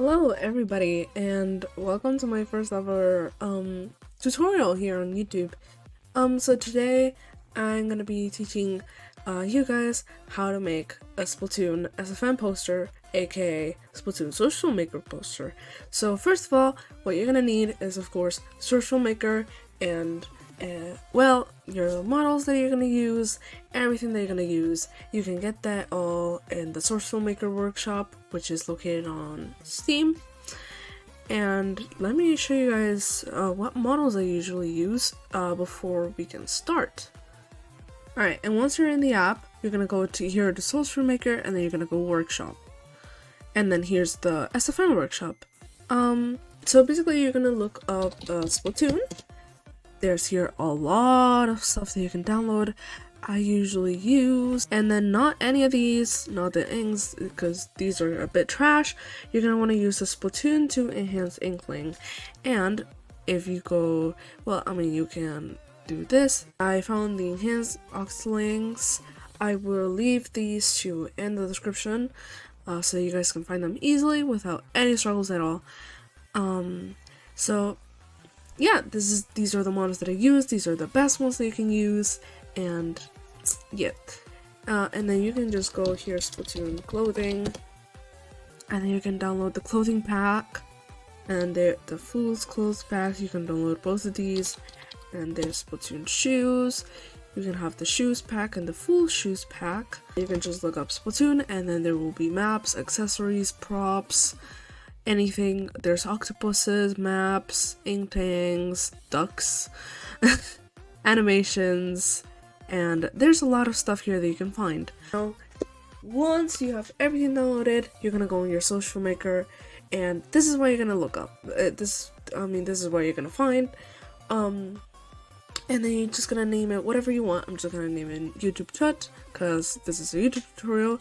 Hello everybody and welcome to my first ever tutorial here on YouTube. So today I'm gonna be teaching you guys how to make a Splatoon SFM poster, aka Splatoon Social Maker poster. So first of all, what you're gonna need is of course Social Maker and well, your models that you're gonna use, everything that you're gonna use. You can get that all in the Social Maker workshop, which is located on Steam. And let me show you guys what models I usually use before we can start. Alright, and once you're in the app, you're gonna go to here to Social Maker, and then you're gonna go workshop. And then here's the SFM workshop. So basically you're gonna look up Splatoon. There's here a lot of stuff that you can download. I usually use, and then not any of these, not the inks, because these are a bit trash. You're going to want to use the Splatoon 2 Enhanced Inkling. And if you go, well, I mean, you can do this. I found the Enhanced Oxlings. I will leave these two in the description so you guys can find them easily without any struggles at all. So yeah, these are the models that I use. These are the best ones that you can use, and yeah. And then you can just go here, Splatoon clothing, and then you can download the clothing pack, and the Fool's Clothes pack. You can download both of these, and there's Splatoon shoes. You can have the shoes pack and the full shoes pack. You can just look up Splatoon, and then there will be maps, accessories, props, anything. There's octopuses, maps, inklings, ducks, animations, and there's a lot of stuff here that you can find. Now, once you have everything downloaded, you're gonna go in your Social Maker, and this is what you're gonna look up. This is what you're gonna find. And then you're just gonna name it whatever you want. I'm just gonna name it YouTube Chat because this is a YouTube tutorial,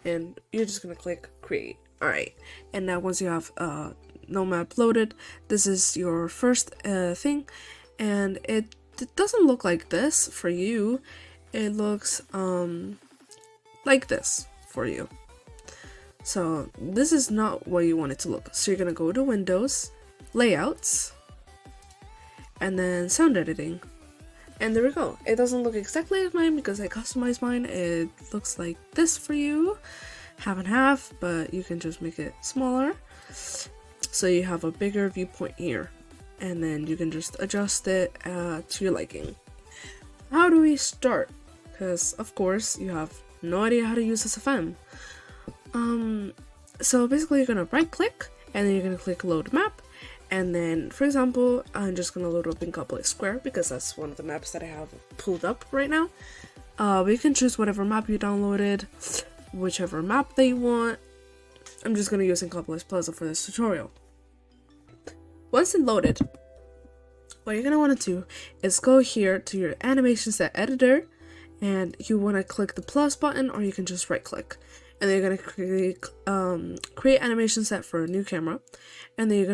and you're just gonna click create. Alright, and now once you have no map loaded, this is your first thing, and it doesn't look like this for you. It looks like this for you. So this is not what you want it to look. So you're gonna go to Windows, Layouts, and then Sound Editing. And there we go. It doesn't look exactly like mine because I customized mine. It looks like this for you. Half and half, but you can just make it smaller so you have a bigger viewpoint here, and then you can just adjust it to your liking. How do we start? Because of course you have no idea how to use SFM. So basically you're gonna right click, and then you're gonna click load map, and then for example I'm just gonna load up Incomplete Square because that's one of the maps that I have pulled up right now. We can choose whatever map you downloaded, whichever map they want. I'm just gonna use Incomplete Plaza for this tutorial. Once it's loaded, what you're gonna want to do is go here to your animation set editor, and you want to click the plus button, or you can just right click, and then you're gonna create animation set for a new camera, and then you're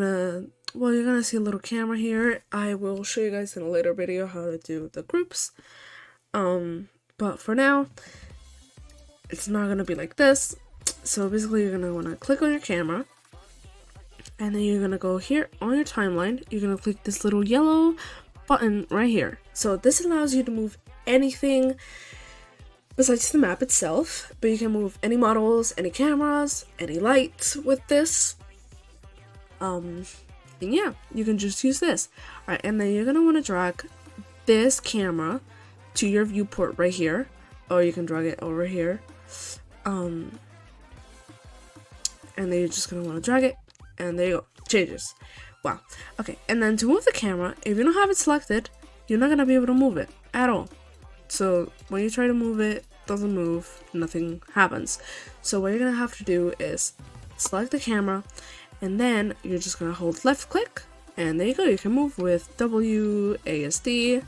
gonna see a little camera here. I will show you guys in a later video how to do the groups, but for now it's not gonna be like this. So basically you're gonna want to click on your camera, and then you're gonna go here on your timeline. You're gonna click this little yellow button right here. So this allows you to move anything besides the map itself, but you can move any models, any cameras, any lights with this. And yeah, you can just use this. Alright, and then you're gonna want to drag this camera to your viewport right here, or you can drag it over here. And then you're just gonna want to drag it, and there you go, changes. Wow. Okay, and then to move the camera, if you don't have it selected, you're not gonna be able to move it at all. So when you try to move it, doesn't move, nothing happens. So what you're gonna have to do is select the camera, and then you're just gonna hold left click, and there you go, you can move with WASD,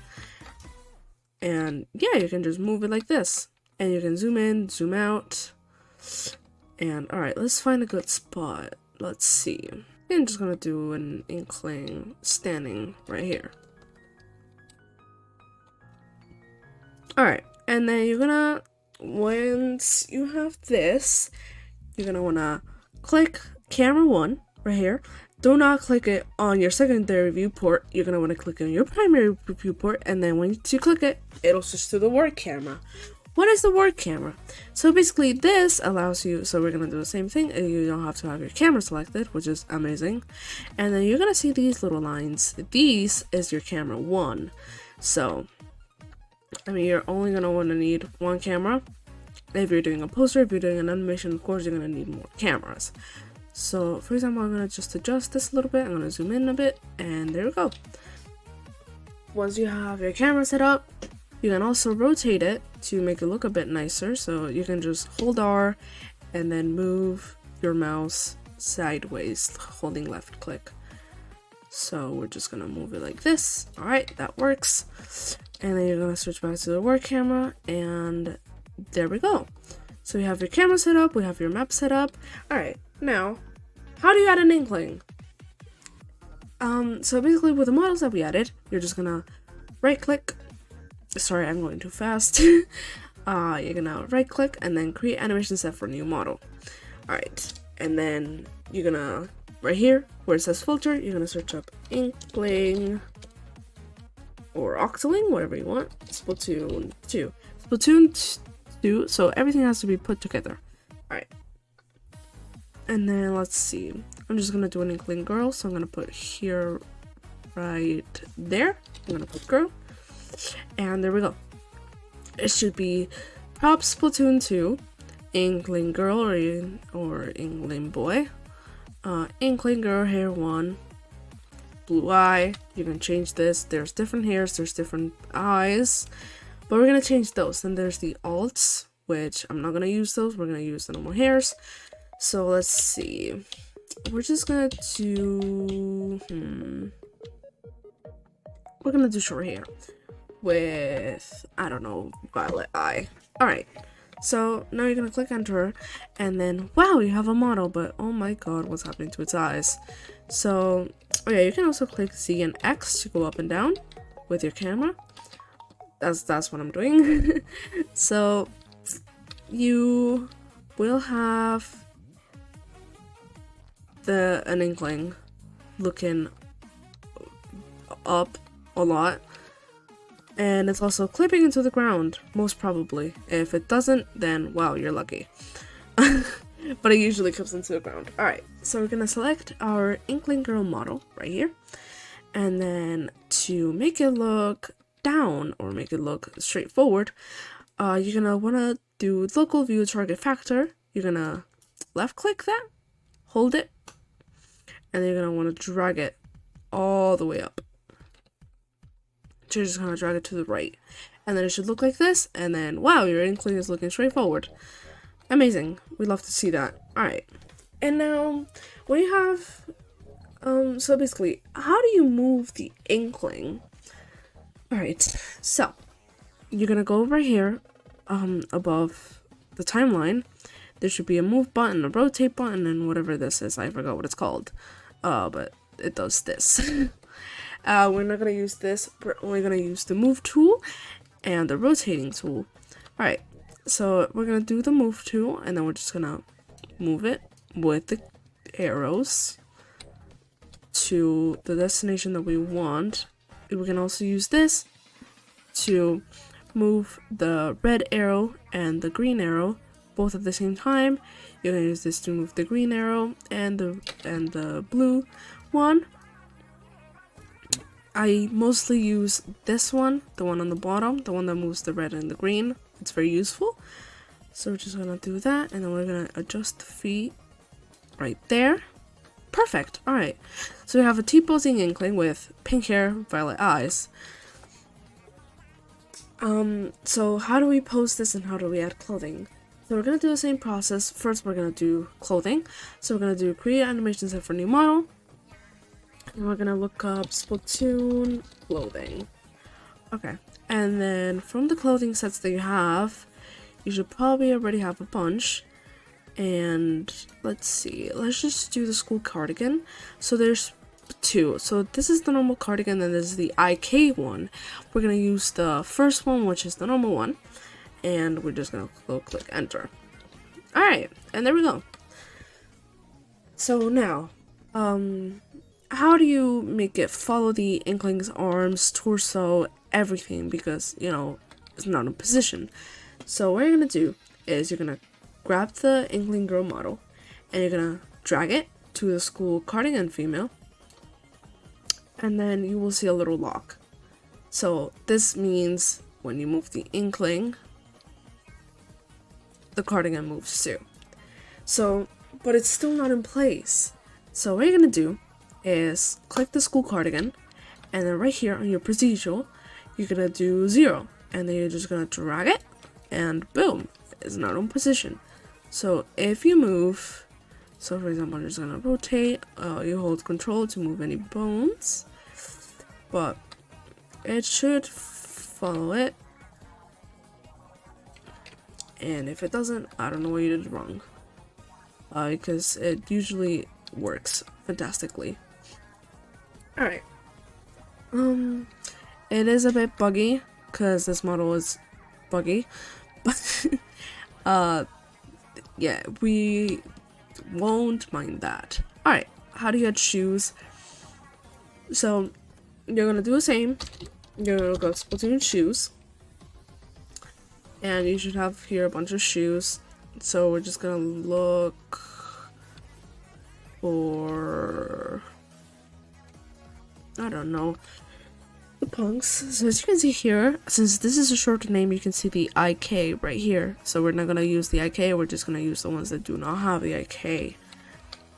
and yeah, you can just move it like this. And you can zoom in, zoom out, and alright, let's find a good spot. Let's see. I'm just gonna do an inkling standing right here. Alright, and then you're gonna, once you have this, you're gonna wanna click camera 1, right here. Do not click it on your secondary viewport. You're gonna want to click on your primary viewport, and then once you click it, it'll switch to the work camera. What is the work camera? So basically this allows you, so we're gonna do the same thing, and you don't have to have your camera selected, which is amazing. And then you're gonna see these little lines. These is your camera 1. So, I mean, you're only gonna wanna need one camera. If you're doing a poster, if you're doing an animation, of course you're gonna need more cameras. So for example, I'm gonna just adjust this a little bit. I'm gonna zoom in a bit, and there we go. Once you have your camera set up, you can also rotate it to make it look a bit nicer. So you can just hold R and then move your mouse sideways, holding left click. So we're just gonna move it like this. All right, that works. And then you're gonna switch back to the work camera, and there we go. So we have your camera set up, we have your map set up. All right, now, how do you add an inkling? So basically with the models that we added, you're just gonna right click. Sorry, I'm going too fast. You're gonna right click and then create animation set for new model. All right, and then you're gonna, right here where it says filter, you're gonna search up inkling or octoling, whatever you want. Splatoon 2. Splatoon 2, so everything has to be put together. Alright. And then let's see. I'm just gonna do an inkling girl, so I'm gonna put here right there. I'm gonna put girl. And there we go. It should be prop Splatoon 2, inkling girl or inkling boy. Inkling girl hair 1. Blue eye. You can change this. There's different hairs, there's different eyes. But we're gonna change those. Then there's the alts, which I'm not gonna use those. We're gonna use the normal hairs. So let's see. We're just gonna do we're gonna do short hair with, I don't know, violet eye. Alright. So now you're gonna click enter, and then wow, you have a model, but oh my god, what's happening to its eyes? So yeah, you can also click Z and X to go up and down with your camera. That's what I'm doing. So you will have an inkling looking up a lot, and it's also clipping into the ground, most probably. If it doesn't, then wow, you're lucky. But it usually clips into the ground. Alright, so we're gonna select our inkling girl model right here, and then to make it look down or make it look straightforward, you're gonna wanna do local view target factor. You're gonna left click that, hold it, and you're gonna wanna drag it all the way up. So you're just gonna drag it to the right, and then it should look like this, and then wow, your inkling is looking straightforward. Amazing. We love to see that. Alright, and now when you have so basically, how do you move the inkling? Alright, so you're gonna go over here above the timeline. There should be a move button, a rotate button, and whatever this is. I forgot what it's called. But it does this. We're not gonna use this. We're only gonna use the move tool and the rotating tool. Alright, so we're gonna do the move tool, and then we're just gonna move it with the arrows to the destination that we want. We can also use this to move the red arrow and the green arrow both at the same time. You're gonna use this to move the green arrow and the blue one. I mostly use this one, the one on the bottom, the one that moves the red and the green. It's very useful. So we're just gonna do that, and then we're gonna adjust the feet right there. Perfect. Alright, so we have a T-posing inkling with pink hair, violet eyes. So how do we pose this and how do we add clothing? So we're gonna do the same process. First we're gonna do clothing. So we're gonna do create animation set for new model. And we're gonna look up Splatoon clothing. Okay, and then from the clothing sets that you have, you should probably already have a bunch. And let's see, let's just do the school cardigan. So there's two. So this is the normal cardigan, and this is the IK one. We're gonna use the first one, which is the normal one, and we're just gonna go click enter. Alright, and there we go. So now how do you make it follow the Inkling's arms, torso, everything, because, you know, it's not in position. So what you're gonna do is you're gonna grab the Inkling girl model and you're gonna drag it to the school cardigan female, and then you will see a little lock. So this means when you move the Inkling, the cardigan moves too. So, but it's still not in place. So what you're gonna do is click the school cardigan, and then right here on your procedural, you're gonna do 0, and then you're just gonna drag it, and boom, it's not in position. So if you move, so for example, I'm just gonna rotate, you hold control to move any bones, but it should follow it. And if it doesn't, I don't know what you did wrong, because it usually works fantastically. Alright, it is a bit buggy because this model is buggy, but yeah, we won't mind that. Alright, how do you get shoes? So you're gonna do the same. You're gonna go Splatoon shoes, and you should have here a bunch of shoes. So we're just gonna look for, I don't know, the punks. So as you can see here, since this is a short name, you can see the IK right here. So we're not gonna use the IK, we're just gonna use the ones that do not have the IK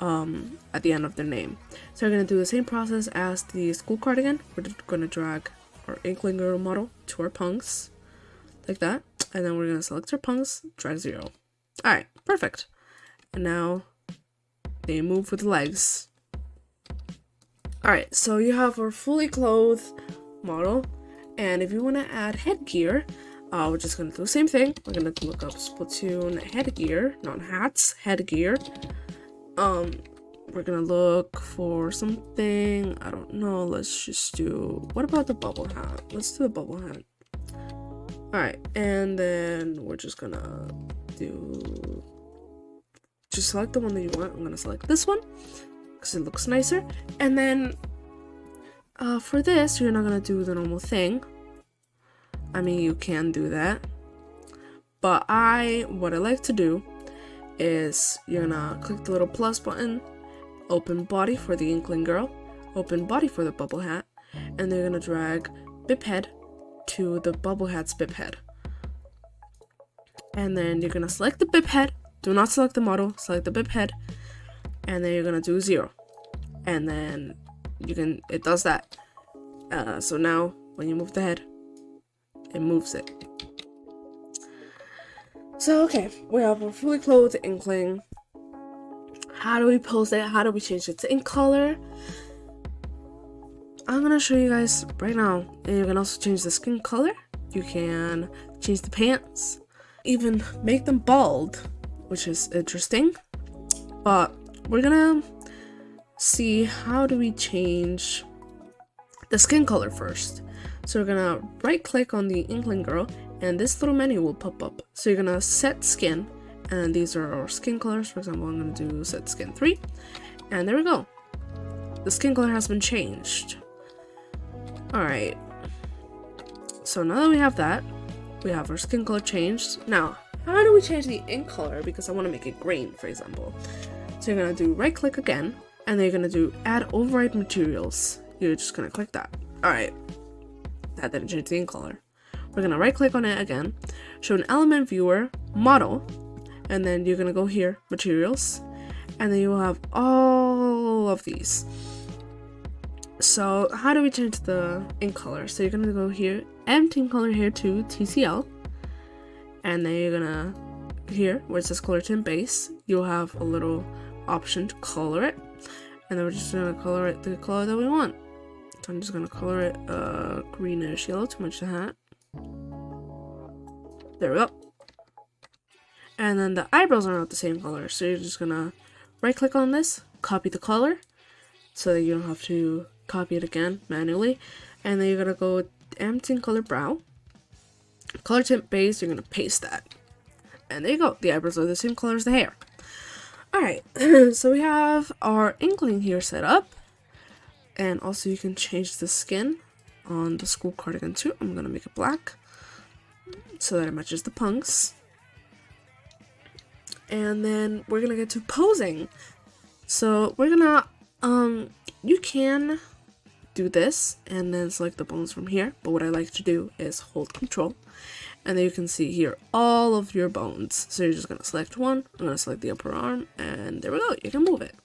at the end of their name. So we're gonna do the same process as the school cardigan. We're just gonna drag our Inkling girl model to our punks, like that, and then we're gonna select our punks, drag 0. Alright, perfect. And now they move with the legs. Alright, so you have our fully clothed model, and if you want to add headgear, we're just going to do the same thing. We're going to look up Splatoon headgear, not hats, headgear. We're going to look for something, I don't know, let's just do, what about the bubble hat? Let's do the bubble hat. Alright, and then we're just going to do, just select the one that you want. I'm going to select this one because it looks nicer. And then for this, you're not gonna do the normal thing. I mean, you can do that, but what I like to do is you're gonna click the little plus button, open body for the Inkling girl, open body for the bubble hat, and then you're gonna drag bip head to the bubble hat's bip head, and then you're gonna select the bip head. Do not select the model, select the bip head, and then you're gonna do 0, and then it does that. So now when you move the head, it moves it. So okay, we have a fully clothed Inkling. How do we pose it? How do we change it to ink color? I'm gonna show you guys right now. And you can also change the skin color. You can change the pants, even make them bald, which is interesting. But we're gonna see how do we change the skin color first. So we're gonna right click on the Inkling girl, and this little menu will pop up. So you're gonna set skin, and these are our skin colors. For example, I'm gonna do set skin 3, and there we go. The skin color has been changed. Alright, so now that we have that, we have our skin color changed. Now, how do we change the ink color? Because I want to make it green, for example. So you're gonna do right click again, and then you're gonna do add override materials. You're just gonna click that. Alright, that didn't change the ink color. We're gonna right click on it again, show an element viewer, model, and then you're gonna go here, materials, and then you will have all of these. So how do we change the ink color? So you're gonna go here, empty ink color here to TCL, and then you're gonna, here where it says color tint base, you'll have a little option to color it, and then we're just gonna color it the color that we want. So I'm just gonna color it greenish yellow to match the hat. There we go. And then the eyebrows are not the same color, so you're just gonna right click on this, copy the color, so that you don't have to copy it again manually, and then you're gonna go empty ink color brow, color tint base, you're gonna paste that, and there you go. The eyebrows are the same color as the hair. Alright, so we have our inkling here set up. And also you can change the skin on the school cardigan too. I'm gonna make it black so that it matches the punks. And then we're gonna get to posing. So we're gonna, you can do this and then select the bones from here. But what I like to do is hold control. And then you can see here all of your bones. So you're just gonna select one. I'm gonna select the upper arm and there we go. You can move it.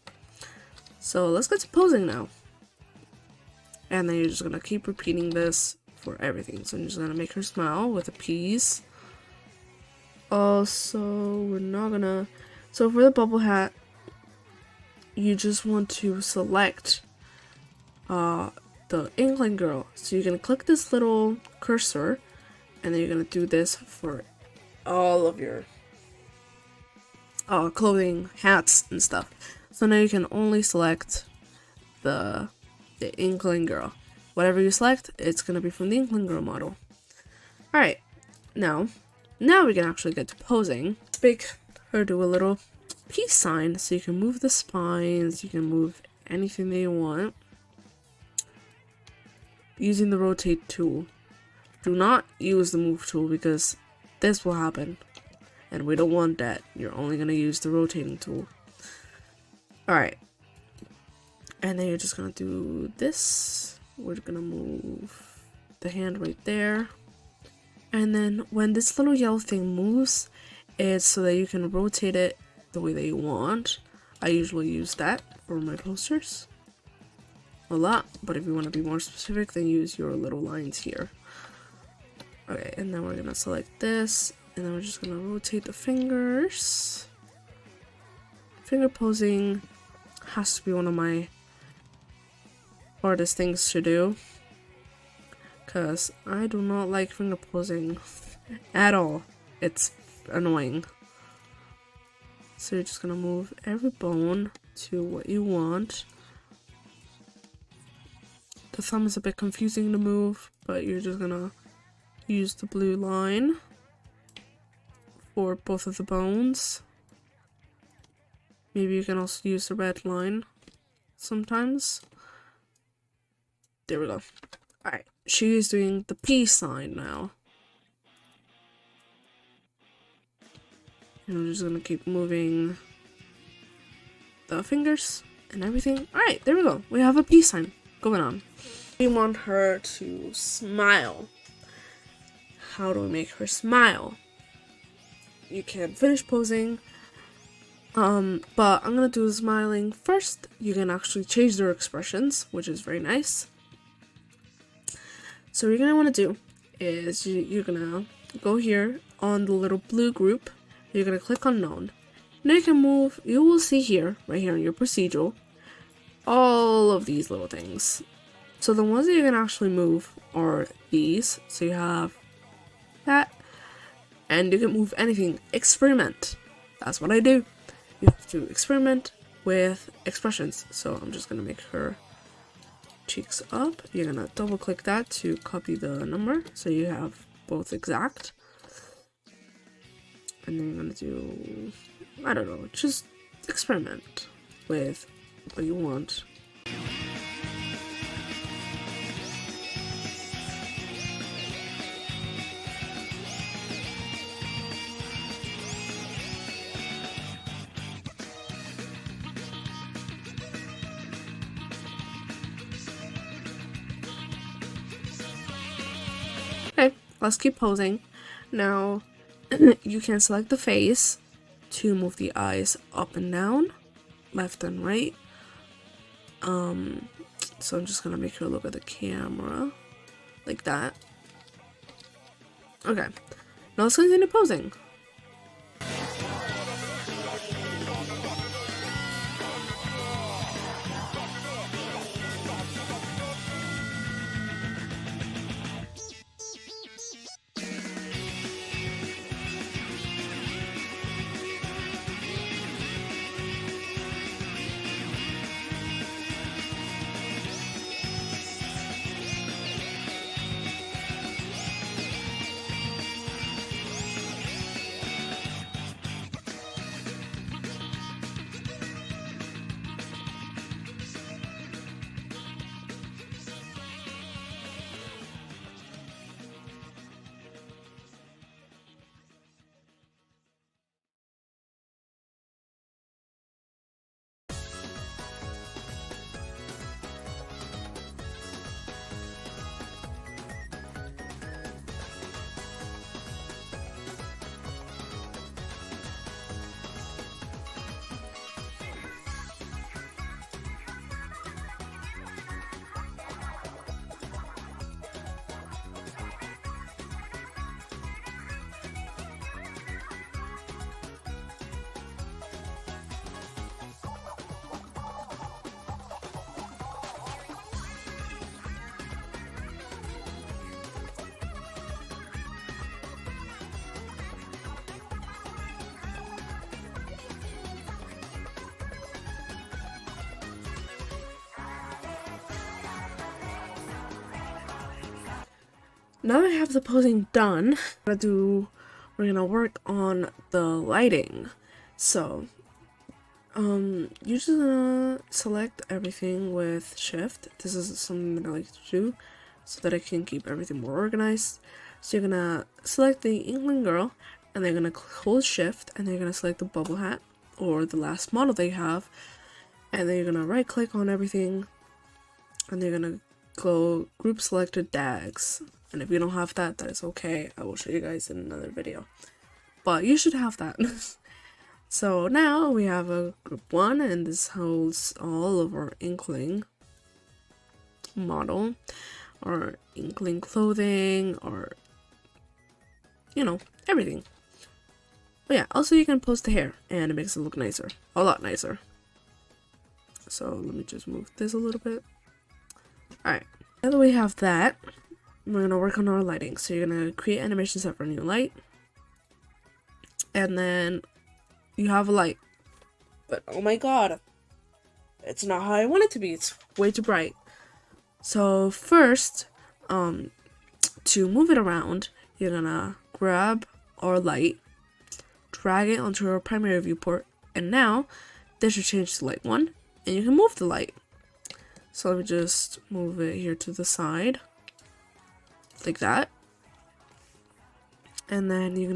So let's get to posing now. And then you're just gonna keep repeating this for everything. So I'm just gonna make her smile with a piece. Also, we're not gonna... So for the bubble hat, you just want to select the inkling girl. So you're gonna click this little cursor, and then you're gonna do this for all of your clothing, hats, and stuff. So now you can only select the inkling girl. Whatever you select, it's gonna be from the inkling girl model. Alright, now we can actually get to posing. Make her do a little peace sign, so you can move the spines, you can move anything that you want using the rotate tool. Do not use the move tool because this will happen and we don't want that. You're only gonna use the rotating tool. Alright, and then you're just gonna do this. We're gonna move the hand right there. And then when this little yellow thing moves, it's so that you can rotate it the way that you want. I usually use that for my posters a lot, but if you want to be more specific, then use your little lines here. Okay, and then we're gonna select this, and then we're just gonna rotate the fingers. Finger posing has to be one of my hardest things to do, because I do not like finger posing at all. It's annoying. So you're just gonna move every bone to what you want. The thumb is a bit confusing to move, but you're just gonna use the blue line for both of the bones. Maybe you can also use the red line sometimes. There we go. Alright, she is doing the peace sign now. And I'm just gonna keep moving the fingers and everything. Alright, there we go. We have a peace sign going on. We want her to smile. How do we make her smile? You can finish posing, but I'm gonna do the smiling first. You can actually change their expressions, which is very nice. So what you're gonna want to do is you're gonna go here on the little blue group. You're gonna click on none. Now you can move. You will see here, right here in your procedural, all of these little things. So the ones that you can actually move are these. So you have that, and you can move anything. Experiment. That's what I do. You have to experiment with expressions. So I'm just gonna make her cheeks up. You're gonna double click that to copy the number so you have both exact. And then you're gonna do, I don't know, just experiment with what you want. Okay, let's keep posing. Now, you can select the face to move the eyes up and down, left and right. So I'm just gonna make her look at the camera like that. Okay, now let's continue posing. Now that I have the posing done, we're gonna work on the lighting. So, you're just gonna select everything with shift. This is something that I like to do so that I can keep everything more organized. So you're gonna select the inkling girl, and then you're gonna hold shift, and then you're gonna select the bubble hat or the last model they have, and then you're gonna right click on everything, and you're gonna go group selected DAGs. And if you don't have that, that is okay. I will show you guys in another video, but you should have that. So now we have a group 1, and this holds all of our inkling model, or inkling clothing, or you know, everything. But yeah, also you can post the hair, and it makes it look nicer, a lot nicer. So let me just move this a little bit. Alright, now that we have that, we're gonna work on our lighting. So you're gonna create animation set for a new light, and then you have a light, but oh my god, it's not how I want it to be. It's way too bright. So first, to move it around, you're gonna grab our light, drag it onto our primary viewport, and now this should change to light 1, and you can move the light. So let me just move it here to the side, like that. And then you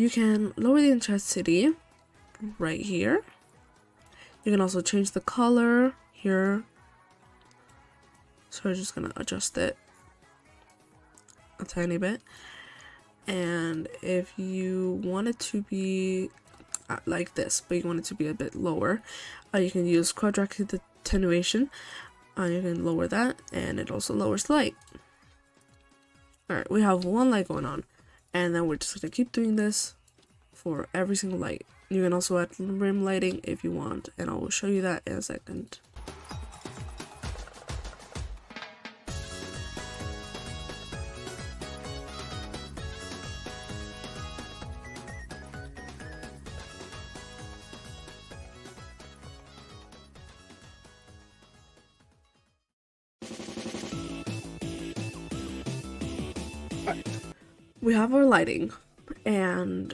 can lower the intensity right here. You can also change the color here. So we're just gonna adjust it a tiny bit. And if you want it to be like this, but you want it to be a bit lower, you can use quadratic attenuation. You can lower that, and it also lowers light. Alright, we have one light going on, and then we're just gonna keep doing this for every single light. You can also add rim lighting if you want, and I will show you that in a second. We have our lighting, and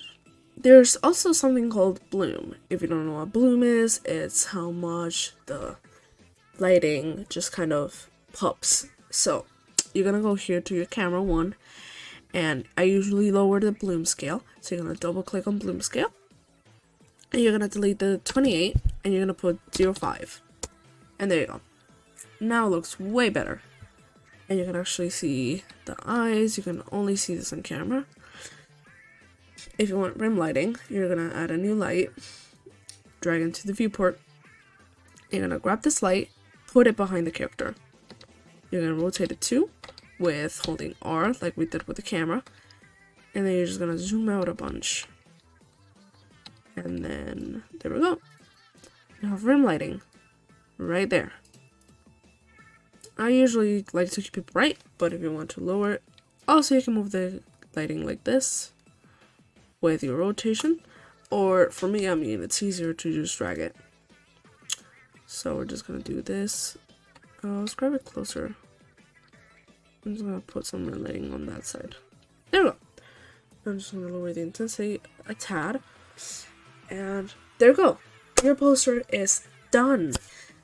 there's also something called bloom. If you don't know what bloom is, it's how much the lighting just kind of pops. So you're gonna go here to your camera 1, and I usually lower the bloom scale. So you're gonna double click on bloom scale, and you're gonna delete the 28, and you're gonna put 0.5, and there you go. Now it looks way better. And you can actually see the eyes. You can only see this on camera. If you want rim lighting, you're gonna add a new light, drag into the viewport. You're gonna grab this light, put it behind the character. You're gonna rotate it 2 with holding R like we did with the camera. And then you're just gonna zoom out a bunch. And then there we go. You have rim lighting right there. I usually like to keep it bright, but if you want to lower it, also you can move the lighting like this with your rotation, or for me, I mean, it's easier to just drag it. So we're just gonna do this. Let's grab it closer. I'm just gonna put some lighting on that side. There we go. I'm just gonna lower the intensity a tad, and there we go. Your poster is done.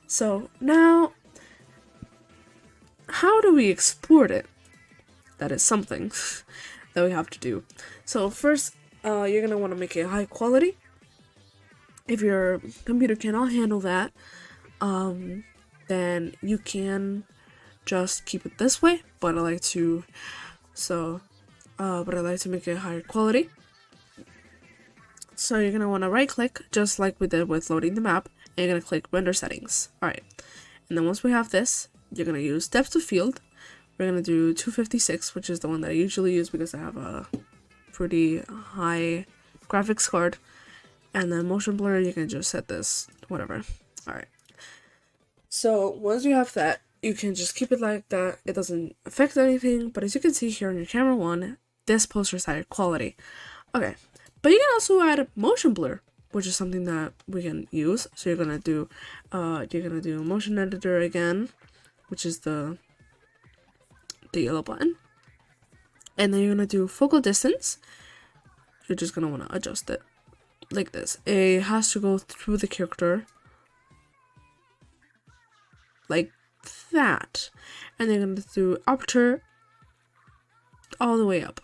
So now, how do we export it? That is something that we have to do. So first, you're gonna want to make it high quality. If your computer cannot handle that, then you can just keep it this way. But I like to, make it higher quality. So you're gonna want to right click, just like we did with loading the map, and you're gonna click render settings. Alright, and then once we have this, you're gonna use depth of field. We're gonna do 256, which is the one that I usually use because I have a pretty high graphics card. And then motion blur, you can just set this, whatever. Alright. So once you have that, you can just keep it like that. It doesn't affect anything, but as you can see here on your camera 1, this poster is higher quality. Okay, but you can also add motion blur, which is something that we can use. So you're gonna do motion editor again, which is the yellow button. And then you're gonna do focal distance. You're just gonna wanna adjust it like this. It has to go through the character like that. And then you're gonna do aperture all the way up.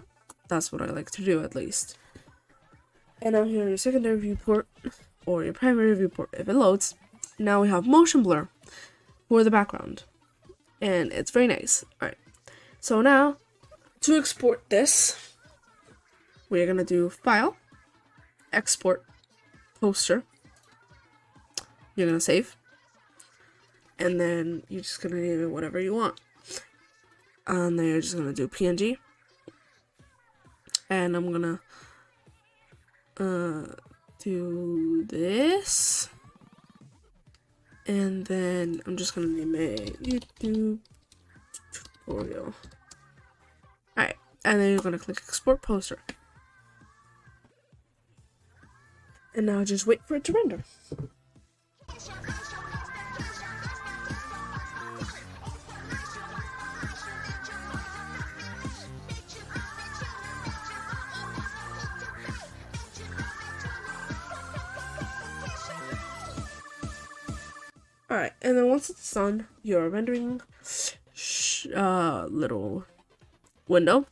That's what I like to do, at least. And now here your secondary viewport or your primary viewport if it loads. Now we have motion blur for the background, and it's very nice. Alright, so now to export this, we're gonna do File, Export, Poster. You're gonna save, and then you're just gonna name it whatever you want. And then you're just gonna do PNG, and I'm gonna do this, and then I'm just gonna name it YouTube tutorial. Alright, and then you're gonna click export poster, and now just wait for it to render. Alright, and then once it's done, your rendering little window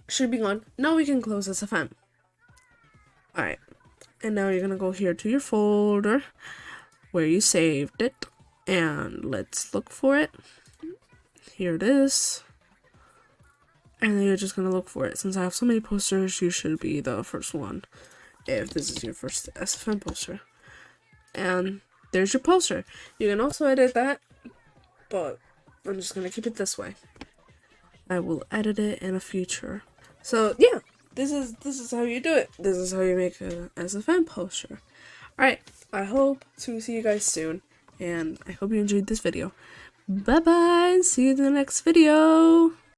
should be gone. Now we can close SFM. Alright, and now you're gonna go here to your folder where you saved it, and let's look for it. Here it is. And then you're just gonna look for it. Since I have so many posters, you should be the first one if this is your first SFM poster. And there's your poster. You can also edit that, but I'm just gonna keep it this way. I will edit it in a future. So yeah, this is how you do it. This is how you make a SFM poster. Alright, I hope to see you guys soon, and I hope you enjoyed this video. Bye bye, see you in the next video.